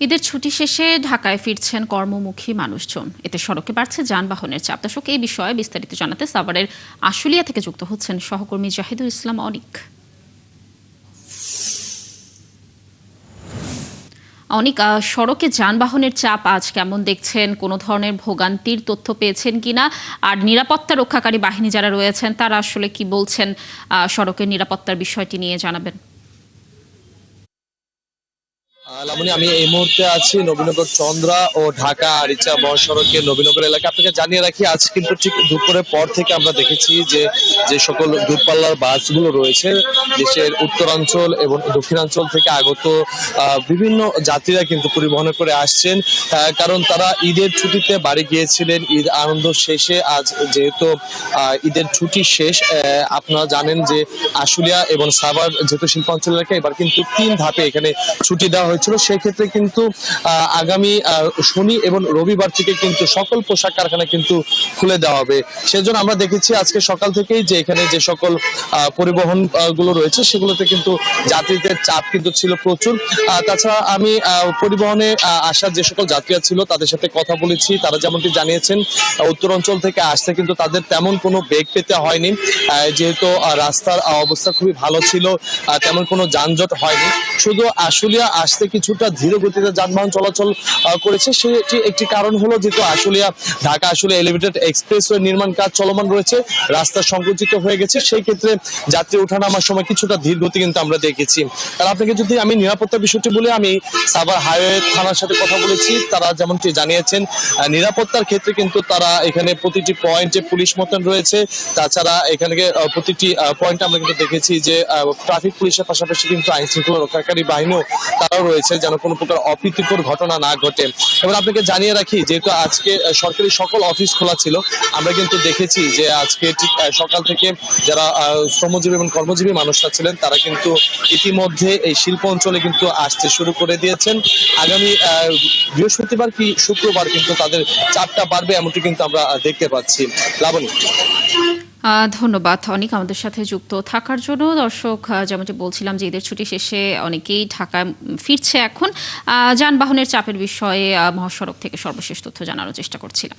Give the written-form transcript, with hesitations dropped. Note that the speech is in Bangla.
ঈদের ছুটি শেষে ঢাকায় ফিরছেন কর্মমুখী মানুষজন। এতে সড়কে বাড়ছে যানবাহনের চাপ। দর্শক, এই বিষয়ে বিস্তারিত জানাতে সাভারের আশুলিয়া থেকে যুক্ত হচ্ছেন সহকর্মী জাহিদুল ইসলাম অনিক। অনিক, সড়কে যানবাহনের চাপ আজ কেমন দেখছেন? কোনো ধরনের ভোগান্তির তথ্য পেয়েছেন কিনা? আর নিরাপত্তা রক্ষাকারী বাহিনী যারা রয়েছেন তারা আসলে কি বলছেন সড়কের নিরাপত্তার বিষয়টি নিয়ে জানাবেন। লাবণী, আমি এই মুহূর্তে আছি নবীনগর চন্দ্রা ও ঢাকা আরিচা মহাসড়কের নবীনগর এলাকা। আপনাকে জানিয়ে রাখি, আজ কিন্তু ঠিক দুপুরের পর থেকে আমরা দেখেছি যে যে সকল দূরপাল্লার বাসগুলো রয়েছে দেশের উত্তরাঞ্চল এবং দক্ষিণাঞ্চল থেকে আগত বিভিন্ন যাত্রীরা কিন্তু পরিবহনে করে আসছেন, কারণ তারা ঈদের ছুটিতে বাড়ি গিয়েছিলেন। ঈদ আনন্দ শেষে আজ যেহেতু ঈদের ছুটি শেষ, আপনারা জানেন যে আশুলিয়া এবং সাভার যেহেতু শিল্পাঞ্চল এলাকা, এবার কিন্তু 3 ধাপে এখানে ছুটি দেওয়া হয়েছিল। সেক্ষেত্রে কিন্তু আগামী শনি এবং রবিবার থেকে কিন্তু সকল পোশাক কারখানা কিন্তু খুলে দেওয়া হবে। সেজন্য আমরা দেখেছি আজকে সকাল থেকেই যে এখানে যে সকল পরিবহন গুলো রয়েছে সেগুলোতে কিন্তু যাত্রীদের চাপ কিন্তু ছিল প্রচুর। তাছাড়া আমি পরিবহনে আসার যে সকল যাত্রীরা ছিল তাদের সাথে কথা বলেছি। তারা যেমনটি জানিয়েছেন, উত্তরাঞ্চল থেকে আসতে কিন্তু তাদের তেমন কোনো বেগ পেতে হয়নি, যেহেতু রাস্তার অবস্থা খুবই ভালো ছিল, তেমন কোনো যানজট হয়নি। শুধু আশুলিয়া আসতে কিছুটা ধীর গতিতে যানবাহন চলাচল করেছে। সেটি একটি কারণ হলো যেহেতু আশুলিয়া ঢাকা আশুলিয়া এলিভেটেড এক্সপ্রেসওয়ে নির্মাণ কাজ চলমান রয়েছে, রাস্তা সংকুচিত হয়ে গেছে। সেই ক্ষেত্রে যাত্রী ওঠানামার সময় কিছুটা ধীর গতি কিন্তু আমরা দেখেছি। আর আপনাকে যদি আমি নিরাপত্তার বিষয়টি বলে, আমি সাভার হাইওয়ে থানার সাথে কথা বলেছি। তারা যেমনটি জানিয়েছেন, নিরাপত্তার ক্ষেত্রে কিন্তু তারা এখানে প্রতিটি পয়েন্টে পুলিশ মোতায়েন রয়েছে। তাছাড়া এখানে প্রতিটি পয়েন্টে আমরা কিন্তু দেখেছি যে ট্রাফিক পুলিশের পাশাপাশি কিন্তু আইন শৃঙ্খলা রক্ষাকারী বাহিনীও তারাও রয়েছে, যেন কোনো প্রকার অপ্রীতিকর ঘটনা না ঘটে। এবার আপনাকে জানিয়ে রাখি, যেহেতু আজকে সরকারি সকল অফিস খোলা ছিল, আমরা কিন্তু দেখেছি যে আজকে ঠিক সকাল থেকে যারা শ্রমজীবী এবং কর্মজীবী মানুষরা ছিলেন তারা কিন্তু ইতিমধ্যে এই শিল্প অঞ্চলে কিন্তু আসতে শুরু করে দিয়েছেন। আগামী বৃহস্পতিবার কি শুক্রবার কিন্তু তাদের চাপটা বাড়বে, এমনটি কিন্তু আমরা দেখতে পাচ্ছি। লাবণী, ধন্যবাদ অনিক আমাদের সাথে যুক্ত থাকার জন্য। দর্শক, যেমনটি বলছিলাম যে ঈদের ছুটি শেষে অনেকেই ঢাকায় ফিরছে এখন। যানবাহনের চাপের বিষয়ে মহাসড়ক থেকে সর্বশেষ তথ্য জানানোর চেষ্টা করছিলাম।